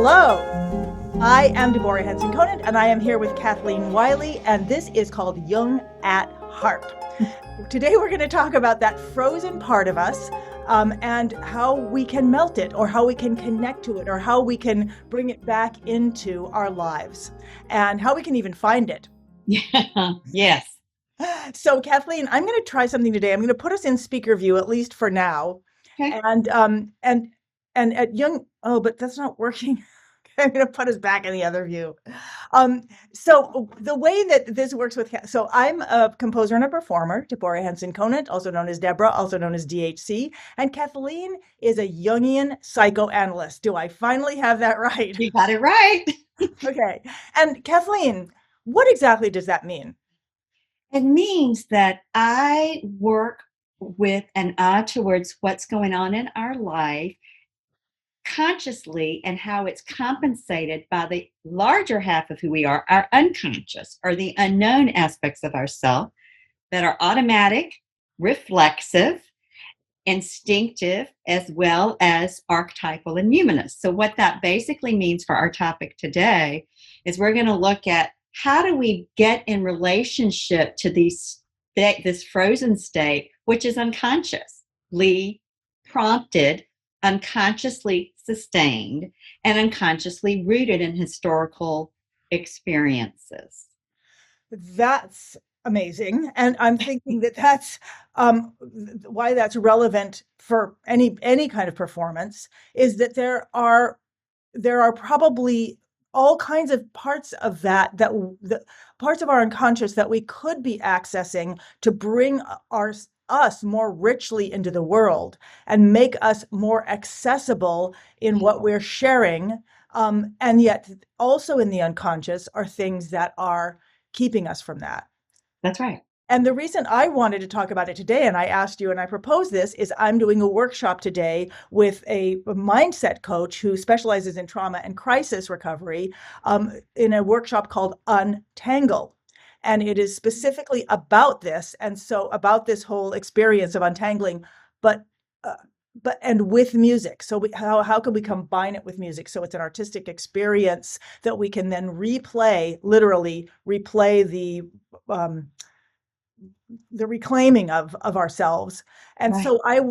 Hello, I am Deborah Henson-Conant, and I am here with Kathleen Wiley, and this is called Jung at Harp. Today we're going to talk about that frozen part of us, and how we can melt it, or how we can connect to it, or how we can bring it back into our lives, and how we can even find it. Yeah. Yes. So, Kathleen, I'm going to try something today. I'm going to put us in speaker view, at least for now, Okay. and at Jung. Oh, but that's not working. I'm going to put us back in the other view. So the way that this works with, so I'm a composer and a performer, Deborah Henson-Conant, also known as Deborah, also known as DHC, and Kathleen is a Jungian psychoanalyst. Do I finally have that right? You got it right. Okay. And Kathleen, what exactly does that mean? It means that I work with an eye towards what's going on in our life consciously and how it's compensated by the larger half of who we are, our unconscious, or the unknown aspects of ourself that are automatic, reflexive, instinctive, as well as archetypal and numinous. So, what that basically means for our topic today is we're going to look at how do we get in relationship to this frozen state, which is unconsciously prompted, unconsciously sustained, and unconsciously rooted in historical experiences. That's amazing. And I'm thinking that that's why that's relevant for any kind of performance is that there are probably all kinds of parts of the parts of our unconscious that we could be accessing to bring us more richly into the world and make us more accessible in what we're sharing. And yet also in the unconscious are things that are keeping us from that. That's right. And the reason I wanted to talk about it today, and I asked you and I proposed this, is I'm doing a workshop today with a mindset coach who specializes in trauma and crisis recovery, in a workshop called Untangle. And it is specifically about this. And so about this whole experience of untangling, but uh, and with music. So how can we combine it with music? So it's an artistic experience that we can then literally replay um, the reclaiming of ourselves. And Right. so I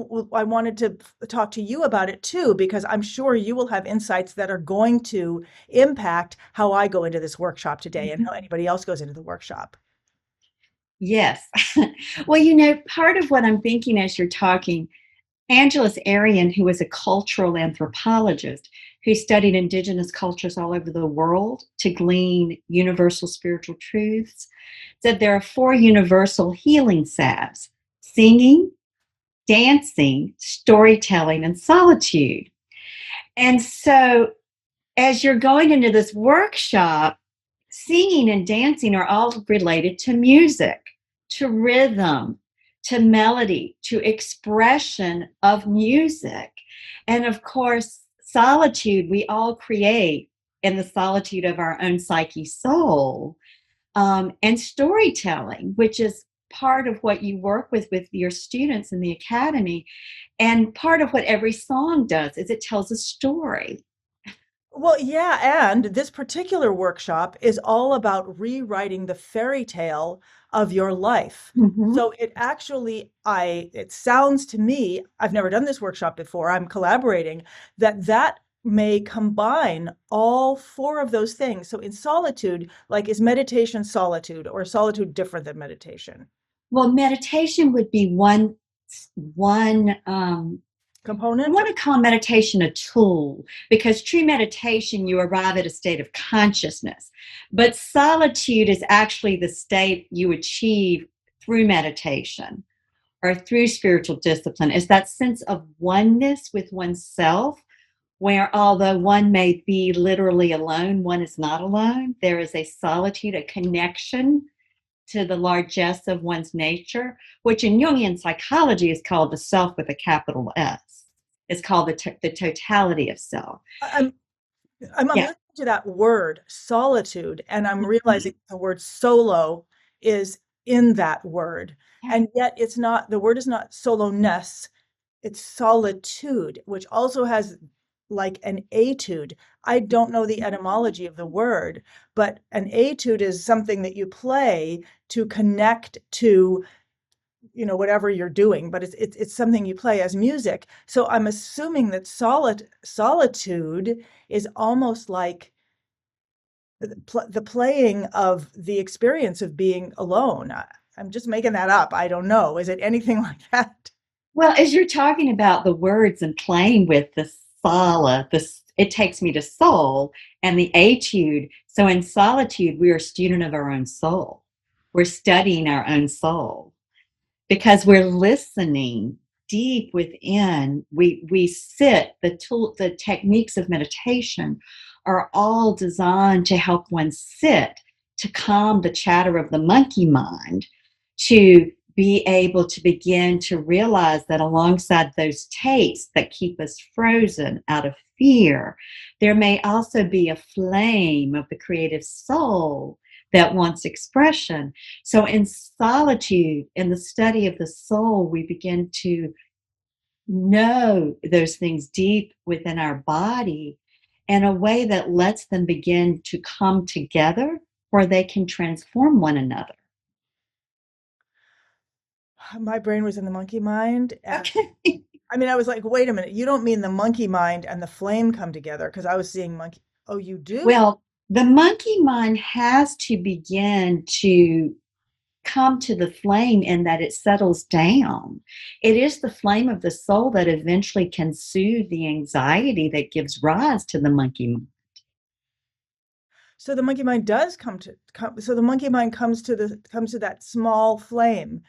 wanted to talk to you about it too, because I'm sure you will have insights that are going to impact how I go into this workshop today and Mhm. how anybody else goes into the workshop. Yes. Well, part of what I'm thinking as you're talking, Angeles Arian, who was a cultural anthropologist who studied indigenous cultures all over the world to glean universal spiritual truths, said there are four universal healing salves: singing, dancing, storytelling, and solitude. And so, as you're going into this workshop, singing and dancing are all related to music, to rhythm, to melody, to expression of music. And of course, solitude we all create in the solitude of our own psyche soul. And storytelling, which is part of what you work with your students in the academy. And part of what every song does is it tells a story. Well, yeah, and this particular workshop is all about rewriting the fairy tale of your life. Mhm. So it sounds to me, I've never done this workshop before, I'm collaborating, that may combine all four of those things. So in solitude, like is meditation solitude or solitude different than meditation? Well, meditation would be one I Component? want to call meditation a tool, because true meditation, you arrive at a state of consciousness. But solitude is actually the state you achieve through meditation or through spiritual discipline, is that sense of oneness with oneself, where although one may be literally alone, one is not alone. There is a solitude, a connection to the largesse of one's nature, which in Jungian psychology is called the self with a capital S. It's called the totality of self. I'm I'm Yeah. listening to that word solitude, and I'm Mhm. realizing the word solo is in that word. Yeah. And yet the word is not soloness, it's solitude, which also has like an etude. I don't know the etymology of the word, but an etude is something that you play to connect to, whatever you're doing, but it's something you play as music. So I'm assuming that solitude is almost like the playing of the experience of being alone. I'm just making that up. I don't know. Is it anything like that? Well, as you're talking about the words and playing with the sala, this it takes me to soul, and the etude. So in solitude, we are a student of our own soul. We're studying our own soul because we're listening deep within. We sit. The techniques of meditation are all designed to help one sit, to calm the chatter of the monkey mind, to be able to begin to realize that alongside those tapes that keep us frozen out of fear, there may also be a flame of the creative soul that wants expression. So, in solitude, in the study of the soul, we begin to know those things deep within our body in a way that lets them begin to come together where they can transform one another. My brain was in the monkey mind. And Okay. I mean, I was like, wait a minute, you don't mean the monkey mind and the flame come together? Because I was seeing monkey. Oh, you do? Well, the monkey mind has to begin to come to the flame in that it settles down. It is the flame of the soul that eventually can soothe the anxiety that gives rise to the monkey mind. So the monkey mind does come. So the monkey mind comes to that small flame.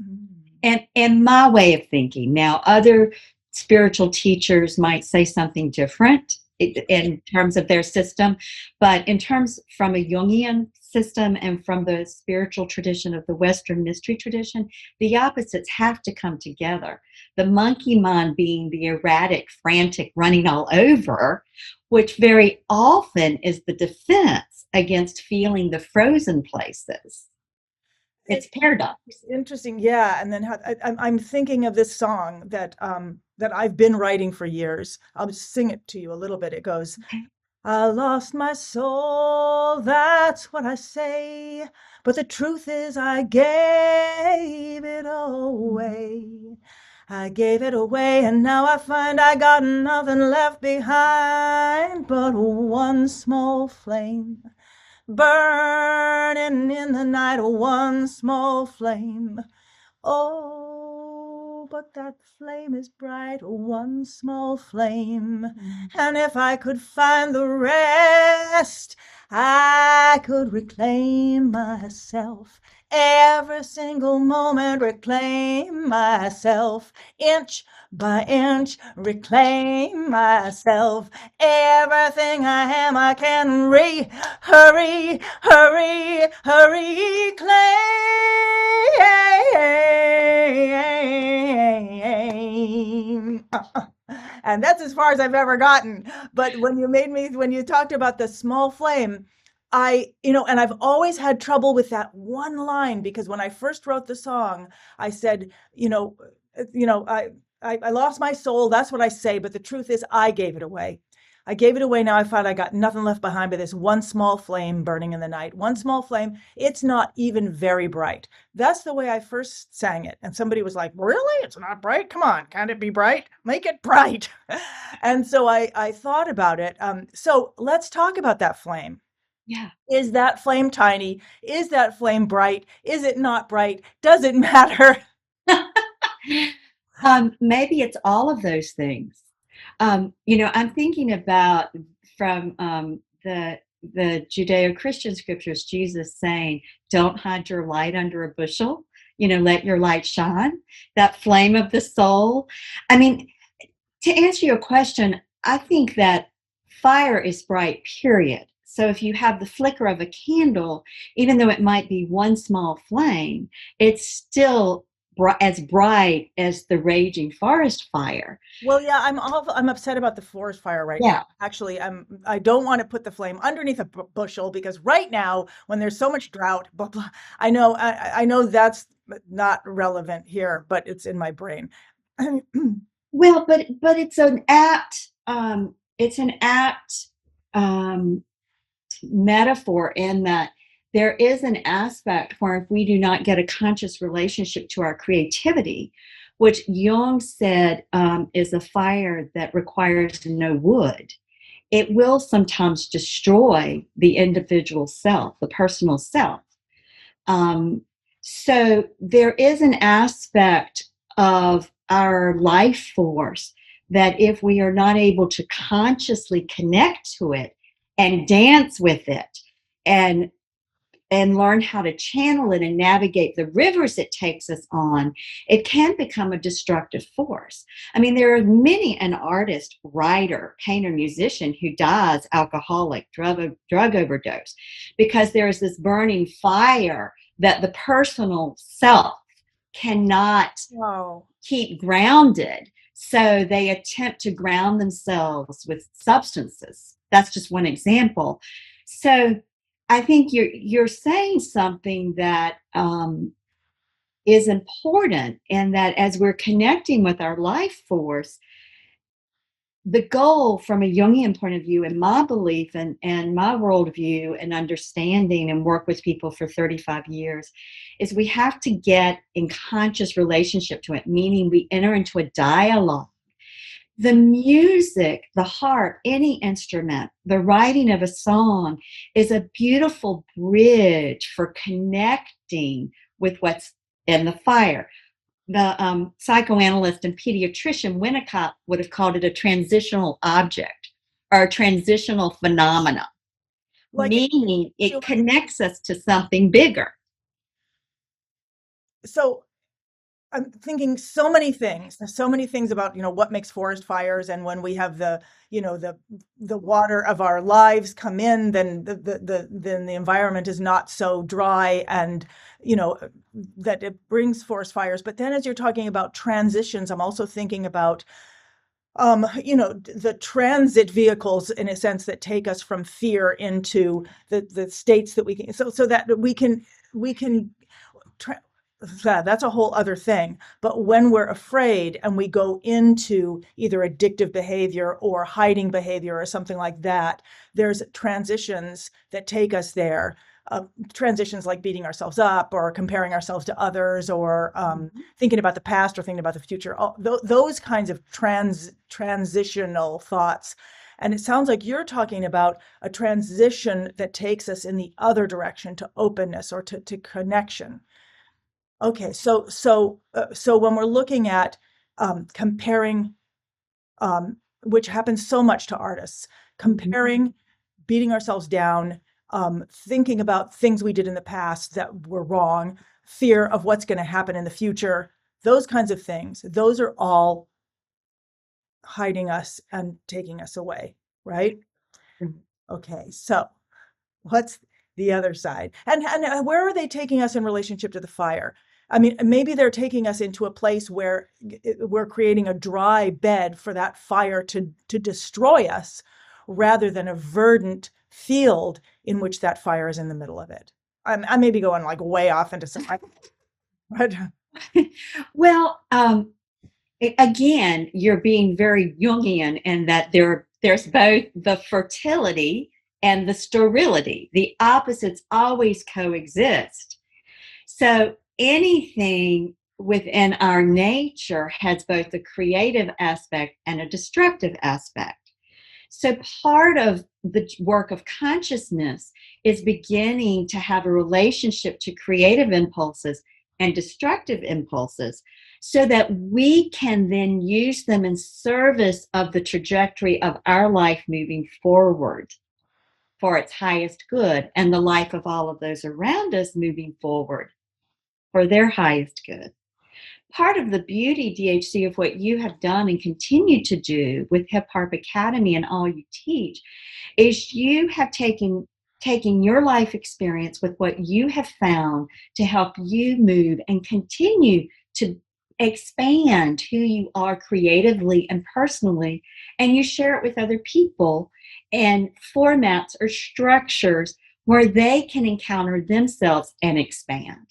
Mm. And my way of thinking. Now, other spiritual teachers might say something different in terms of their system, but in terms from a Jungian system and from the spiritual tradition of the Western mystery tradition, the opposites have to come together. The monkey mind being the erratic, frantic, running all over, which very often is the defense against feeling the frozen places. It's It, paradox. it's interesting, yeah. And then I'm thinking of this song that I've been writing for years. I'll just sing it to you a little bit. It goes, Okay. I lost my soul, that's what I say. But the truth is, I gave it away. I gave it away, and now I find I got nothing left behind but one small flame burning in the night, one small flame. Oh, but that flame is bright, one small flame. And if I could find the rest, I could reclaim myself. Every single moment, reclaim myself. Inch by inch, reclaim myself. Everything I am, I can hurry, claim. And that's as far as I've ever gotten. But when you talked about the small flame, and I've always had trouble with that one line because when I first wrote the song, I said, I lost my soul. That's what I say. But the truth is, I gave it away. I gave it away. Now I find I got nothing left behind but this one small flame burning in the night. One small flame. It's not even very bright. That's the way I first sang it. And somebody was like, really? It's not bright? Come on. Can't it be bright? Make it bright. And so I thought about it. So let's talk about that flame. Yeah. Is that flame tiny? Is that flame bright? Is it not bright? Does it matter? Maybe it's all of those things. I'm thinking about from the Judeo-Christian scriptures, Jesus saying, "Don't hide your light under a bushel. Let your light shine." That flame of the soul. I mean, to answer your question, I think that fire is bright, period. So if you have the flicker of a candle, even though it might be one small flame, it's still as bright as the raging forest fire. Well, yeah, I'm upset about the forest fire right now. Yeah. Actually, I don't want to put the flame underneath a bushel because right now, when there's so much drought, blah blah. I know that's not relevant here, but it's in my brain. Well, but it's an apt it's an apt um, metaphor in that there is an aspect where if we do not get a conscious relationship to our creativity, which Jung said is a fire that requires no wood, it will sometimes destroy the individual self, the personal self. Um, so there is an aspect of our life force that if we are not able to consciously connect to it and dance with it and learn how to channel it and navigate the rivers it takes us on, it can become a destructive force. I mean, there are many an artist, writer, painter, musician who dies alcoholic, drug overdose, because there is this burning fire that the personal self cannot Wow. keep grounded. So they attempt to ground themselves with substances. That's just one example. So I think you're saying something that is important, and that as we're connecting with our life force, the goal from a Jungian point of view, in my belief and my worldview and understanding, and work with people for 35 years, is we have to get in conscious relationship to it, meaning we enter into a dialogue. The music, the harp, any instrument, the writing of a song is a beautiful bridge for connecting with what's in the fire. The psychoanalyst and pediatrician Winnicott would have called it a transitional object or a transitional phenomena, Like it meaning makes it you connects us to something bigger. so I'm thinking so many things about, what makes forest fires, and when we have the water of our lives come in, then then the environment is not so dry, and you know that it brings forest fires. But then as you're talking about transitions, I'm also thinking about the transit vehicles, in a sense, that take us from fear into the states that we can, so that we can tra- that's a whole other thing. But when we're afraid and we go into either addictive behavior or hiding behavior or something like that, there's transitions that take us there. Transitions like beating ourselves up or comparing ourselves to others, or Mhm. thinking about the past or thinking about the future. Those kinds of transitional thoughts. And it sounds like you're talking about a transition that takes us in the other direction, to openness or to connection. Okay, so when we're looking at comparing, which happens so much to artists, Mhm. comparing, beating ourselves down, thinking about things we did in the past that were wrong, fear of what's going to happen in the future, those kinds of things, those are all hiding us and taking us away, right? Mhm. Okay, so what's the other side? And where are they taking us in relationship to the fire? I mean, maybe they're taking us into a place where we're creating a dry bed for that fire to destroy us, rather than a verdant field in which that fire is in the middle of it. I may be going like way off into some, but Well, again, you're being very Jungian in that there's both the fertility and the sterility. The opposites always coexist. So anything within our nature has both a creative aspect and a destructive aspect. So part of the work of consciousness is beginning to have a relationship to creative impulses and destructive impulses, so that we can then use them in service of the trajectory of our life moving forward for its highest good, and the life of all of those around us moving forward for their highest good. Part of the beauty, DHC, of what you have done and continue to do with Hip Harp Academy and all you teach, is you have taken your life experience with what you have found to help you move and continue to expand who you are creatively and personally, and you share it with other people and formats or structures where they can encounter themselves and expand.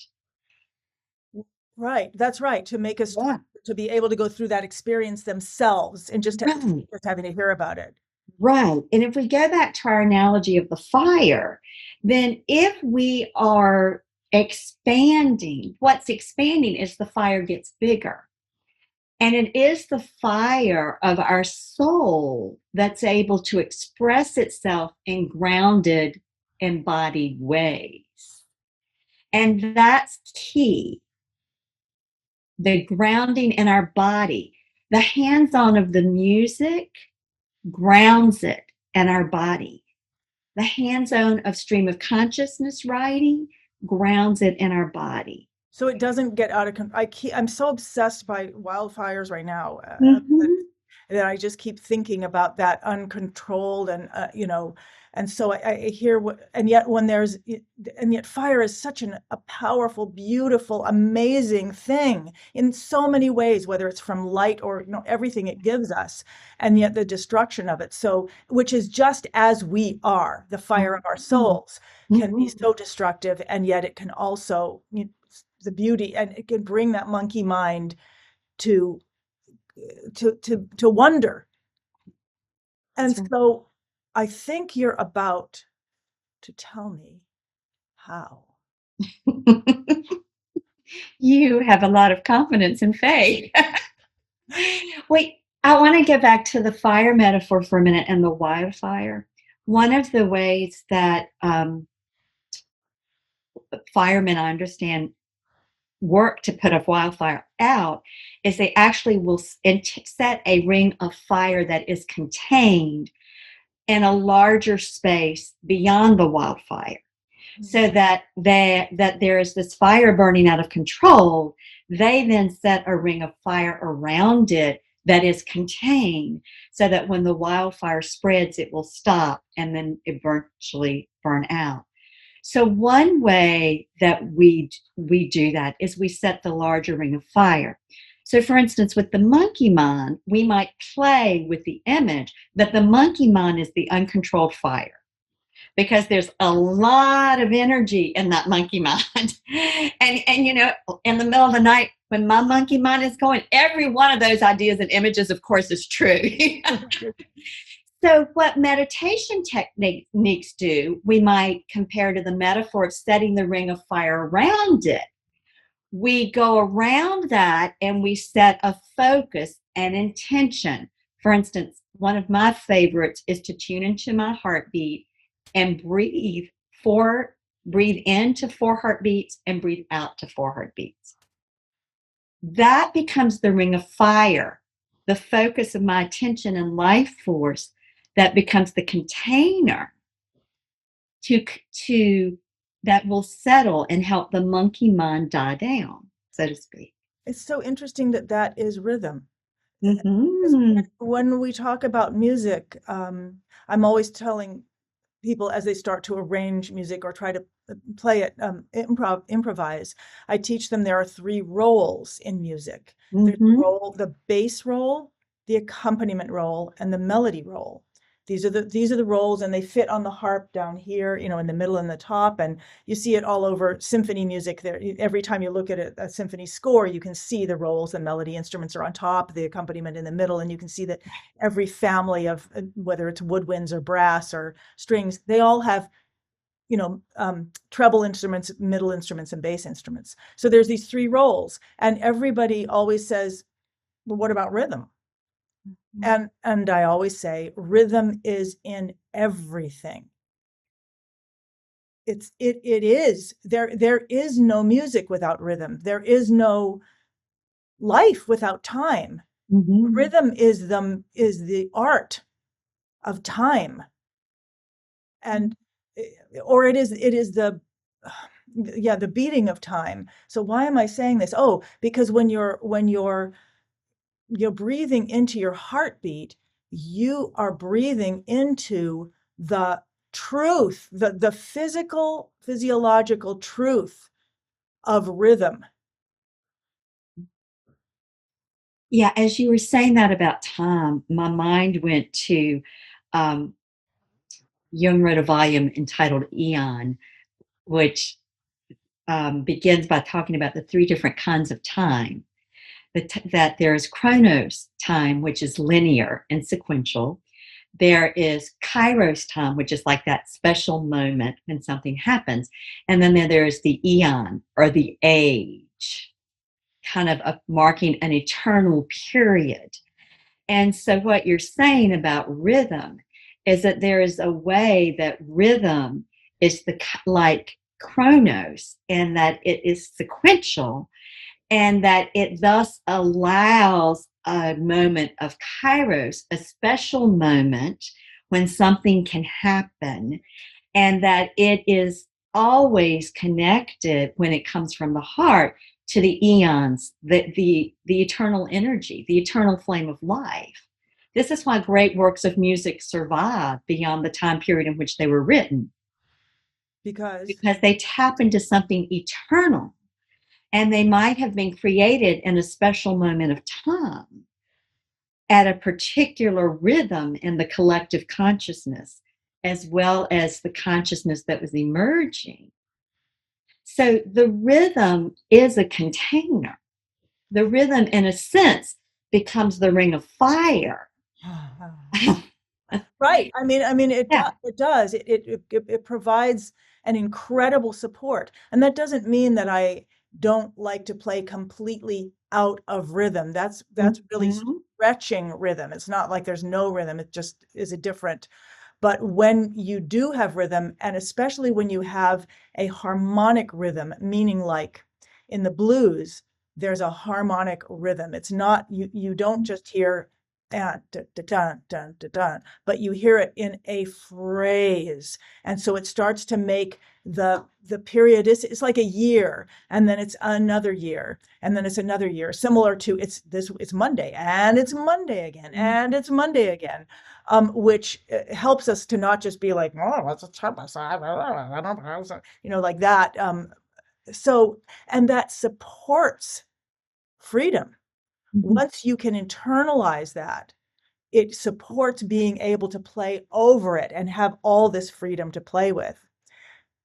right, that's right, to make us Yeah. to be able to go through that experience themselves and Right. just having to hear about it. Right. And if we go back to our analogy of the fire, then if we are expanding, what's expanding is the fire gets bigger. And it is the fire of our soul that's able to express itself in grounded, embodied ways. And that's key. The grounding in our body, the hands on of the music grounds it in our body. The hands on of stream of consciousness writing grounds it in our body. So it doesn't get out of control. I'm so obsessed by wildfires right now, Mm-hmm. that I just keep thinking about that uncontrolled and and so I hear what, and yet and yet fire is such a powerful, beautiful, amazing thing in so many ways, whether it's from light or everything it gives us, and yet the destruction of it. So, which is just as we are, the fire of our souls can be Mm-hmm. so destructive, and yet it can also, the beauty, and it can bring that monkey mind to to wonder. And That's so I think you're about to tell me how. right. You have a lot of confidence and faith. Wait, I want to get back to the fire metaphor for a minute and the wildfire. One of the ways that firemen, I understand, work to put a wildfire out is they actually will set a ring of fire that is contained in a larger space beyond the wildfire, so that there is this fire burning out of control. They then set a ring of fire around it that is contained, so that when the wildfire spreads, it will stop and then eventually burn out. So one way that we do that is we set the larger ring of fire. So for instance, with the monkey mind, we might play with the image that the monkey mind is the uncontrolled fire, because there's a lot of energy in that monkey mind. And in the middle of the night when my monkey mind is going, every one of those ideas and images, of course, is true. So, what meditation techniques do, we might compare to the metaphor of setting the ring of fire around it. We go around that and we set a focus and intention. For instance, one of my favorites is to tune into my heartbeat and breathe into 4 heartbeats and breathe out to 4 heartbeats. That becomes the ring of fire, the focus of my attention and life force, that becomes the container to to that will settle and help the monkey mind die down, so to speak. It's so interesting that that is rhythm. Because Mm-hmm. when we talk about music, I'm always telling people as they start to arrange music or try to play it, improvise, I teach them there are three roles in music. There's the Mm-hmm. role, the bass role, the accompaniment role, and the melody role. These are the roles, and they fit on the harp down here, in the middle and the top, and you see it all over symphony music. There, every time you look at a symphony score, you can see the roles. The melody instruments are on top, the accompaniment in the middle, and you can see that every family of whether it's woodwinds or brass or strings, they all have treble instruments, middle instruments, and bass instruments. So there's these three roles, and everybody always says, well, what about rhythm? And I always say rhythm is in everything. It is there is no music without rhythm. There is no life without time. Mm-hmm. Rhythm is the art of time, and or it is the yeah, the beating of time. So why am I saying this? Oh, because when you're breathing into your heartbeat, you are breathing into the truth, the physiological truth of rhythm. Yeah, as you were saying that about time, my mind went to um, Jung wrote a volume entitled Eon, which begins by talking about the three different kinds of time. that there is chronos time, which is linear and sequential. There is kairos time, which is like that special moment when something happens. And then there is the eon or the age, kind of marking an eternal period. And so, what you're saying about rhythm is that there is a way that rhythm is like chronos, and that it is sequential, and that it thus allows a moment of kairos, a special moment when something can happen, and that it is always connected when it comes from the heart to the eons, the eternal energy, the eternal flame of life. This is why great works of music survive beyond the time period in which they were written, Because because they tap into something eternal, and they might have been created in a special moment of time at a particular rhythm in the collective consciousness, as well as the consciousness that was emerging. So the rhythm is a container. The rhythm, in a sense, becomes the ring of fire. right. I mean, Yeah. it does. It provides an incredible support, and that doesn't mean that I don't like to play completely out of rhythm. That's really Mhm. stretching rhythm. It's not like there's no rhythm. It just is a different. But when you do have rhythm, and especially when you have a harmonic rhythm, meaning like in the blues, there's a harmonic rhythm. It's not you don't just hear dun, dun, dun, dun, dun, dun, but you hear it in a phrase. And so it starts to make the period is it's like a year, and then it's another year, and then it's another year, similar to it's Monday, and it's Monday again, and it's Monday again, which helps us to not just be like, oh, let's check myself, like that. So, and that supports freedom. Mhm. Once you can internalize that, it supports being able to play over it and have all this freedom to play with.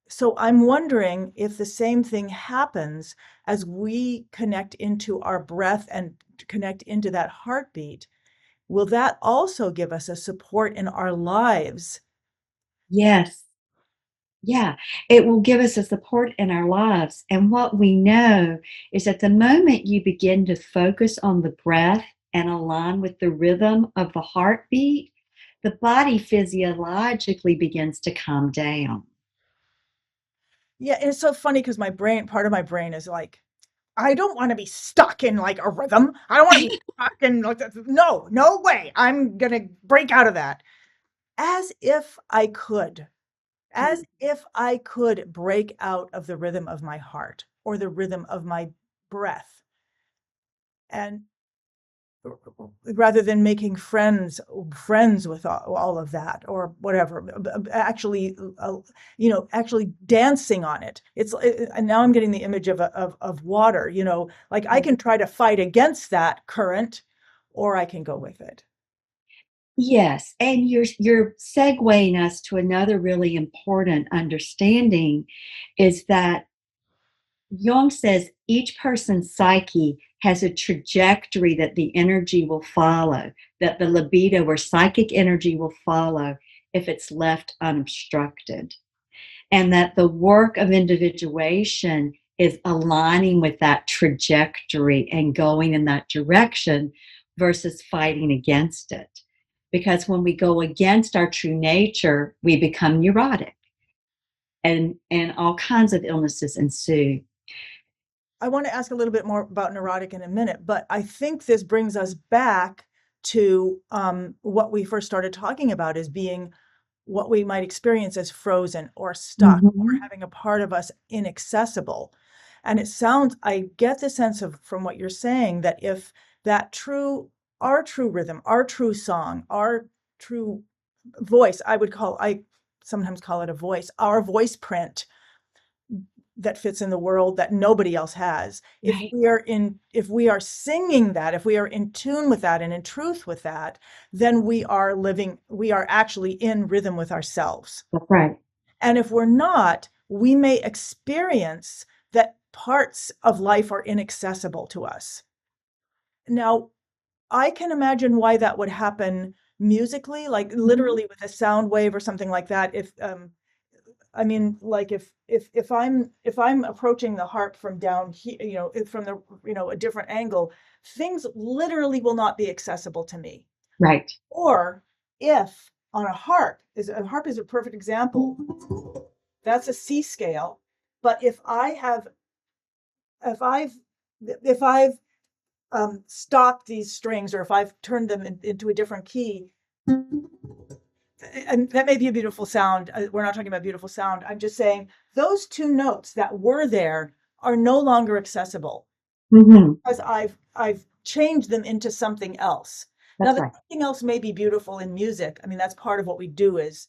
So I'm wondering if the same thing happens as we connect into our breath and connect into that heartbeat. Will that also give us a support in our lives? Yes. Yeah, it will give us a support in our lives. And what we know is that the moment you begin to focus on the breath and align with the rhythm of the heartbeat, the body physiologically begins to calm down. Yeah, and it's so funny because part of my brain is like, I don't want to be stuck in like a rhythm. I don't want to be stuck in like no, no way. I'm gonna break out of that. As if I could, as if I could break out of the rhythm of my heart or the rhythm of my breath, and rather than making friends with all of that or whatever, actually, actually dancing on it. And now I'm getting the image of water, like I can try to fight against that current, or I can go with it. Yes, and you're segueing us to another really important understanding is that Jung says each person's psyche has a trajectory that the energy will follow, that the libido or psychic energy will follow if it's left unobstructed. And that the work of individuation is aligning with that trajectory and going in that direction versus fighting against it. Because when we go against our true nature, we become neurotic, and all kinds of illnesses ensue. I want to ask a little bit more about neurotic in a minute, but I think this brings us back to what we first started talking about as being what we might experience as frozen or stuck or Mhm. having a part of us inaccessible. And I get the sense of from what you're saying that if our true rhythm, our true song, our true voice, I sometimes call it a voice, our voice print that fits in the world that nobody else has. Right. If we are singing that, if we are in tune with that and in truth with that, then we are actually in rhythm with ourselves. That's right. And if we're not, we may experience that parts of life are inaccessible to us. Now, I can imagine why that would happen musically, like Mhm. literally with a sound wave or something like that. If I mean, like if I'm approaching the harp from down here, from the a different angle, things literally will not be accessible to me. Right. Or if on a harp is a perfect example. That's a C scale, but if I've if I've stopped these strings or if I've turned them into a different key, and that may be a beautiful sound. We're not talking about beautiful sound. I'm just saying those two notes that were there are no longer accessible Hmm. because I've changed them into something else. Now, That's that right. something else may be beautiful in music. I mean, that's part of what we do is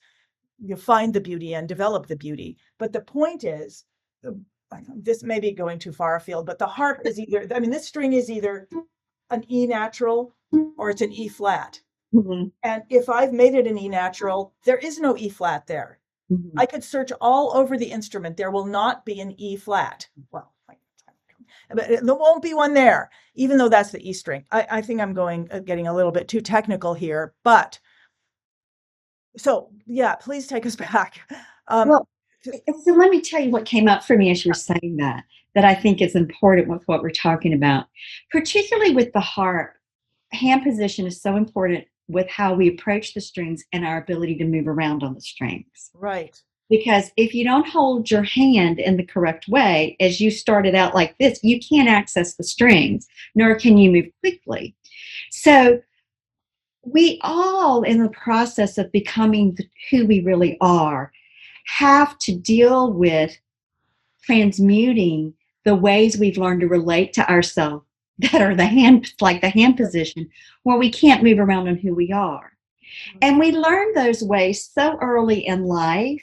you find the beauty and develop the beauty. But the point is, uh, this may be going too far afield, but the harp is either, I mean, this string is either an E natural or it's an E flat. Hmm. And if I've made it an E natural, there is no E flat there. Hmm. I could search all over the instrument. There will not be an E flat. Well, but there won't be one there, even though that's the E string. I think I'm getting a little bit too technical here, but so yeah, please take us back. Um, Well, so let me tell you what came up for me as you were saying that I think is important with what we're talking about, particularly with the harp. Hand position is so important with how we approach the strings and our ability to move around on the strings. right. Because if you don't hold your hand in the correct way, as you started out like this, you can't access the strings, nor can you move quickly. So we all, in the process of becoming who we really are, have to deal with transmuting the ways we've learned to relate to ourselves that are the hand, like the hand position, where we can't move around on who we are. And we learn those ways so early in life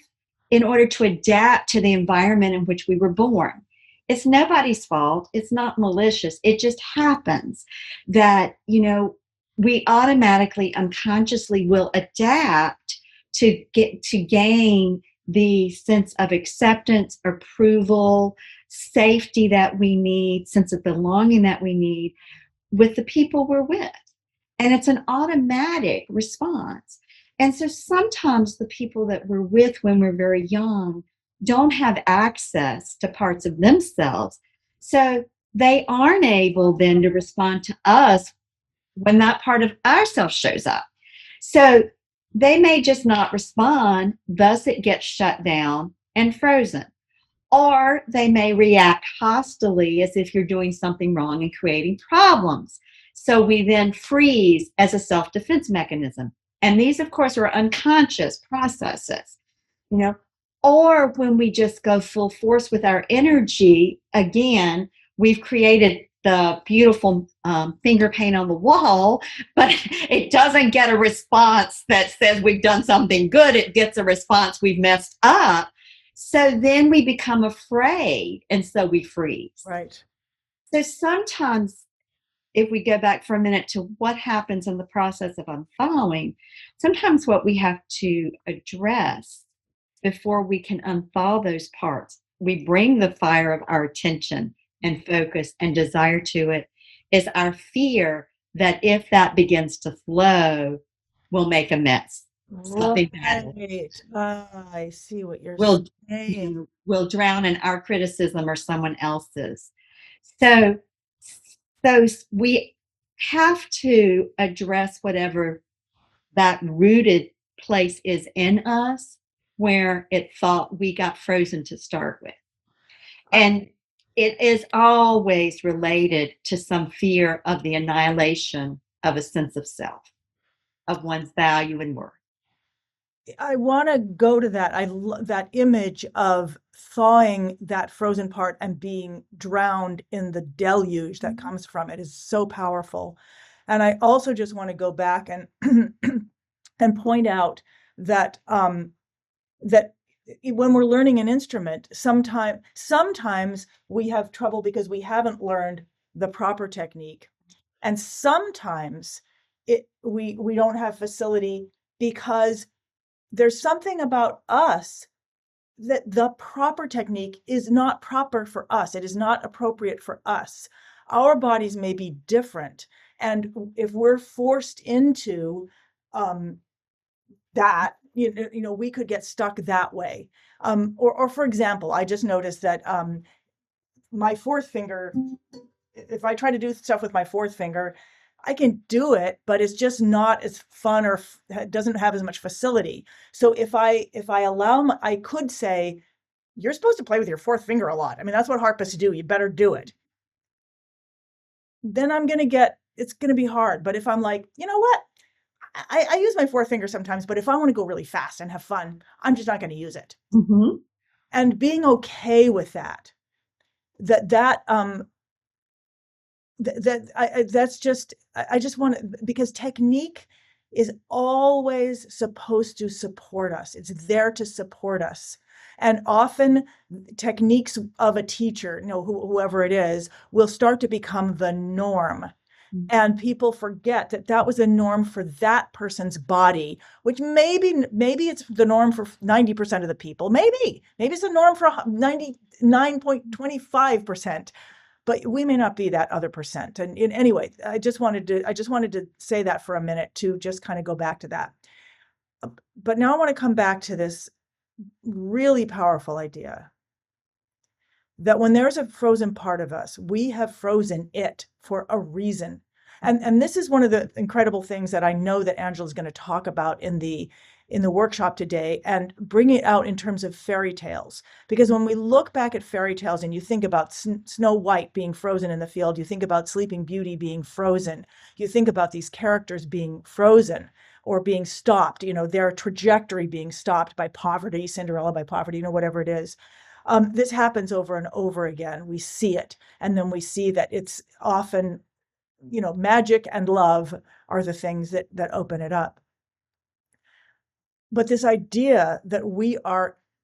in order to adapt to the environment in which we were born. It's nobody's fault. It's not malicious. It just happens that, we automatically, unconsciously will adapt to gain the sense of acceptance, approval, safety that we need, sense of belonging that we need with the people we're with. And it's an automatic response. And so sometimes the people that we're with when we're very young don't have access to parts of themselves. So they aren't able then to respond to us when that part of ourselves shows up. So they may just not respond, thus, it gets shut down and frozen. Or they may react hostilely as if you're doing something wrong and creating problems. So we then freeze as a self defense mechanism. And these, of course, are unconscious processes, you know. Or when we just go full force with our energy, again, we've created the beautiful finger paint on the wall, but it doesn't get a response that says we've done something good. It gets a response we've messed up. So then we become afraid, and so we freeze. Right. So sometimes, if we go back for a minute to what happens in the process of unfollowing, sometimes what we have to address before we can unthaw those parts, we bring the fire of our attention and focus and desire to it, is our fear that if that begins to flow, we'll make a mess. Something bad will Right. Ah, I see what you're will saying. will drown in our criticism or someone else's. So we have to address whatever that rooted place is in us where it thought we got frozen to start with. I, And it is always related to some fear of the annihilation of a sense of self, of one's value and worth. I want to go to that. That image of thawing that frozen part and being drowned in the deluge that comes from it is so powerful. And I also just want to go back and and point out that that when we're learning an instrument, sometimes we have trouble because we haven't learned the proper technique, and sometimes we don't have facility because there's something about us that the proper technique is not proper for us. It is not appropriate for us. our bodies may be different. And if we're forced into um, that, we could get stuck that way. Or for example, I just noticed that my fourth finger, if I try to do stuff with my fourth finger, I can do it, but it's just not as fun or doesn't have as much facility. So if I allow I could say, you're supposed to play with your fourth finger a lot. I mean, that's what harpists do. You better do it. Then it's going to be hard. But if I'm like, you know what? I use my fourth finger sometimes, but if I want to go really fast and have fun, I'm just not going to use it. Mm-hmm. And being okay with that, that, that, that's just, I just want to, because technique is always supposed to support us. It's there to support us. And often techniques of a teacher, whoever it is, will start to become the norm. And people forget that that was a norm for that person's body, which maybe it's the norm for 90% of the people. Maybe it's the norm for 99.25%, but we may not be that other percent. And anyway, I just wanted to say that for a minute to just kind of go back to that. But now I want to come back to this really powerful idea that when there's a frozen part of us, we have frozen it for a reason. And this is one of the incredible things that I know that Angela's going to talk about in the workshop today, and bring it out in terms of fairy tales. Because when we look back at fairy tales and you think about Snow White being frozen in the field, you think about Sleeping Beauty being frozen, you think about these characters being frozen or being stopped, their trajectory being stopped by poverty, Cinderella by poverty, whatever it is. This happens over and over again. We see it, and then we see that it's often, magic and love are the things that open it up. But this idea that we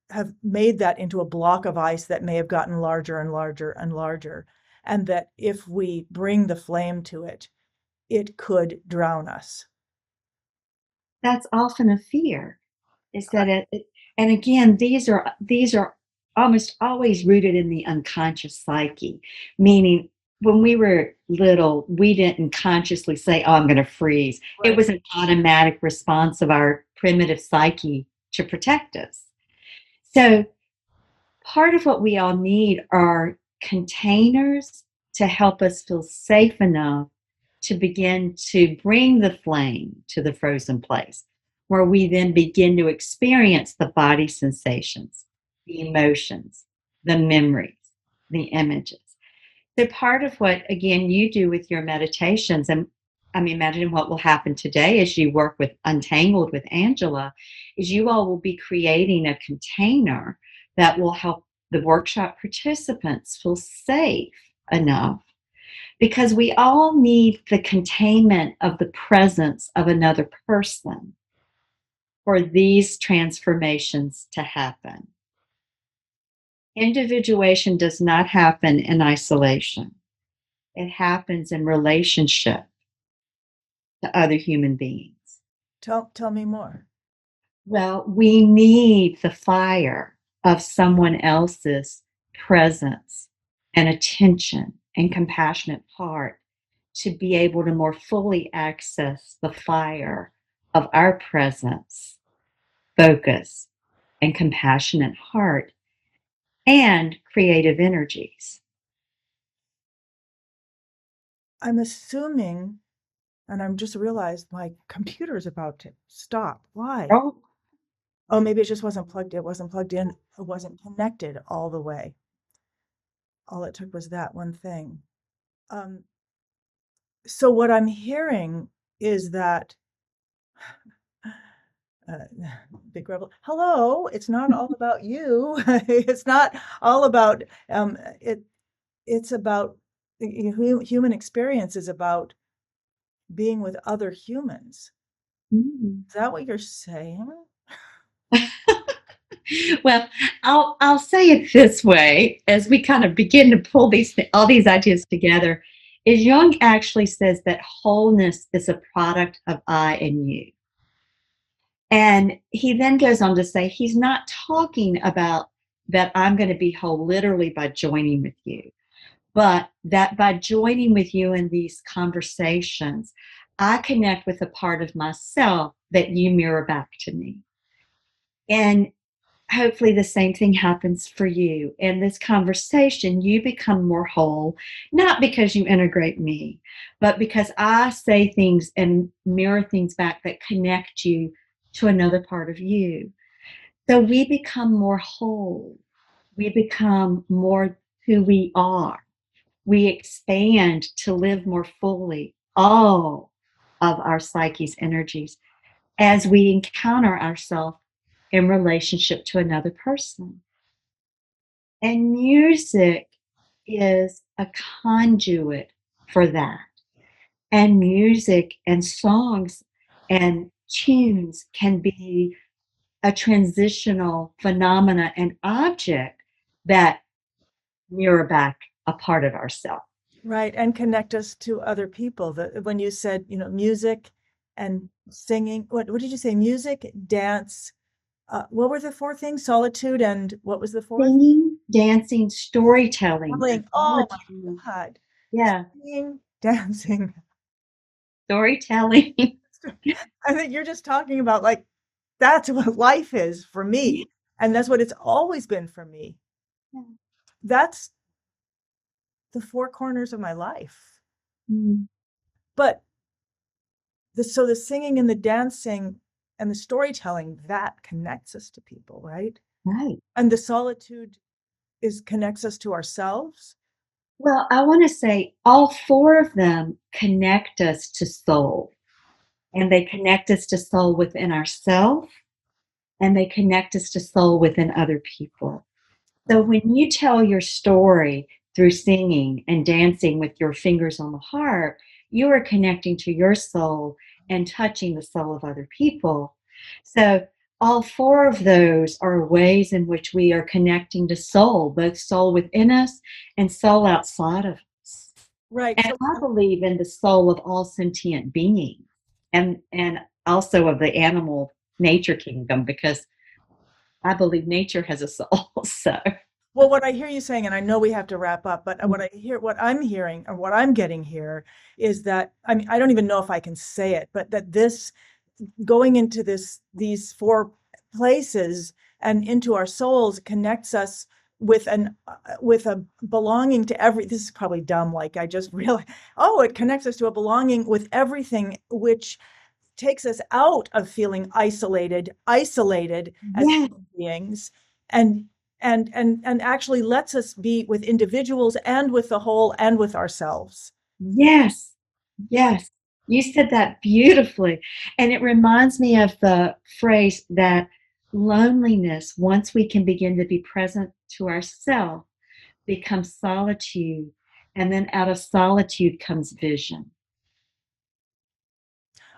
have made that into a block of ice that may have gotten larger and larger and larger, and that if we bring the flame to it, it could drown us. That's often a fear, is that and again, these are almost always rooted in the unconscious psyche, meaning when we were little, we didn't consciously say, "Oh, I'm going to freeze." It Right. was an automatic response of our primitive psyche to protect us. So part of what we all need are containers to help us feel safe enough to begin to bring the flame to the frozen place, where we then begin to experience the body sensations, the emotions, the memories, the images. So, part of what, again, you do with your meditations, and I'm imagining what will happen today as you work with Untangled with Angela, is you all will be creating a container that will help the workshop participants feel safe enough, because we all need the containment of the presence of another person for these transformations to happen. Individuation does not happen in isolation. It happens in relationship to other human beings. Tell me more. Well, we need the fire of someone else's presence and attention and compassionate heart to be able to more fully access the fire of our presence, focus, and compassionate heart and creative energies. I'm assuming, and I'm just realized my computer's about to stop. Why? Oh, Oh, maybe it just wasn't plugged. It wasn't plugged in. It wasn't connected all the way. All it took was that one thing. Um, so what I'm hearing is that uh, big rebel. Hello, it's not all about you. It's not all about it. It's about human experience is about being with other humans. mm. Is that what you're saying? Well, I'll say it this way as we kind of begin to pull all these ideas together. Is Jung actually says that wholeness is a product of I and you. And he then goes on to say he's not talking about that I'm going to be whole literally by joining with you, but that by joining with you in these conversations, I connect with a part of myself that you mirror back to me. And hopefully the same thing happens for you. In this conversation, you become more whole, not because you integrate me, but because I say things and mirror things back that connect you to another part of you. So we become more whole. We become more who we are. We expand to live more fully all of our psyche's energies as we encounter ourselves in relationship to another person. And music is a conduit for that. And music and songs and tunes can be a transitional phenomena and object that mirror back a part of ourselves. Right, and connect us to other people. When you said, music and singing, what did you say? Music, dance. What were the four things? Solitude, and what was the fourth? Singing, dancing, storytelling, Telling. Oh my solitude. God. Yeah, Singing, dancing. storytelling. I think you're just talking about like that's what life is for me. And that's what it's always been for me. That's the four corners of my life. Mm, But so the singing and the dancing and the storytelling, that connects us to people, right? right. And the solitude connects us to ourselves. Well, I want to say all four of them connect us to soul, and they connect us to soul within ourselves, and they connect us to soul within other people. So when you tell your story through singing and dancing with your fingers on the harp, you are connecting to your soul and touching the soul of other people. So all four of those are ways in which we are connecting to soul, both soul within us and soul outside of us. Right. And So I believe in the soul of all sentient beings and also of the animal nature kingdom, because I believe nature has a soul. So well, what I hear you saying, and I know we have to wrap up, but what I'm hearing, or what I'm getting here, is that I mean, I don't even know if I can say it, but that this going into these four places and into our souls connects us with a belonging to this is probably dumb, like I just realized, oh, it connects us to a belonging with everything, which takes us out of feeling isolated as yeah, human beings, and and actually lets us be with individuals and with the whole and with ourselves. yes, yes. You said that beautifully. And it reminds me of the phrase that loneliness, once we can begin to be present to ourselves, becomes solitude. And then out of solitude comes vision.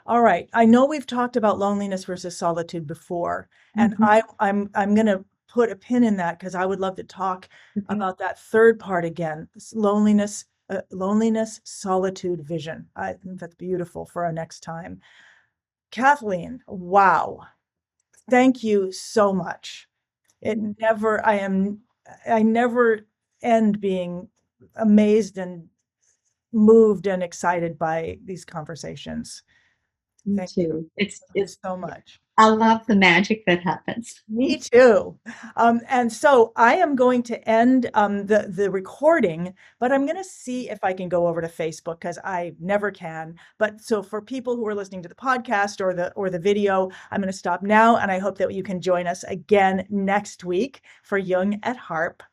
All right. I know we've talked about loneliness versus solitude before, and Mhm. I'm going to put a pin in that because I would love to talk Okay. about that third part again. Loneliness, solitude, vision. I think that's beautiful for our next time. Kathleen, wow. Thank you so much. It never, I never end being amazed and moved and excited by these conversations. Me Thank you. too. Thank you so much. I love the magic that happens. Me too. And so I am going to end the recording, but I'm going to see if I can go over to Facebook because I never can. But so for people who are listening to the podcast or the video, I'm going to stop now, and I hope that you can join us again next week for Jung at Harp.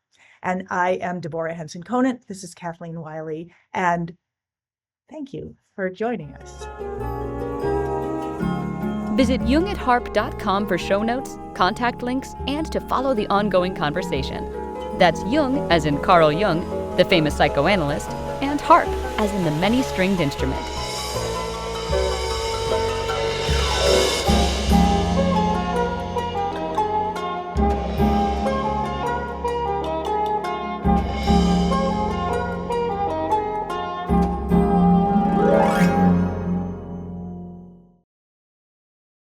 And I am Deborah Henson-Conant. This is Kathleen Wiley, and thank you for joining us. Visit jungatharp.com for show notes, contact links, and to follow the ongoing conversation. That's Jung, as in Carl Jung, the famous psychoanalyst, and harp, as in the many-stringed instrument.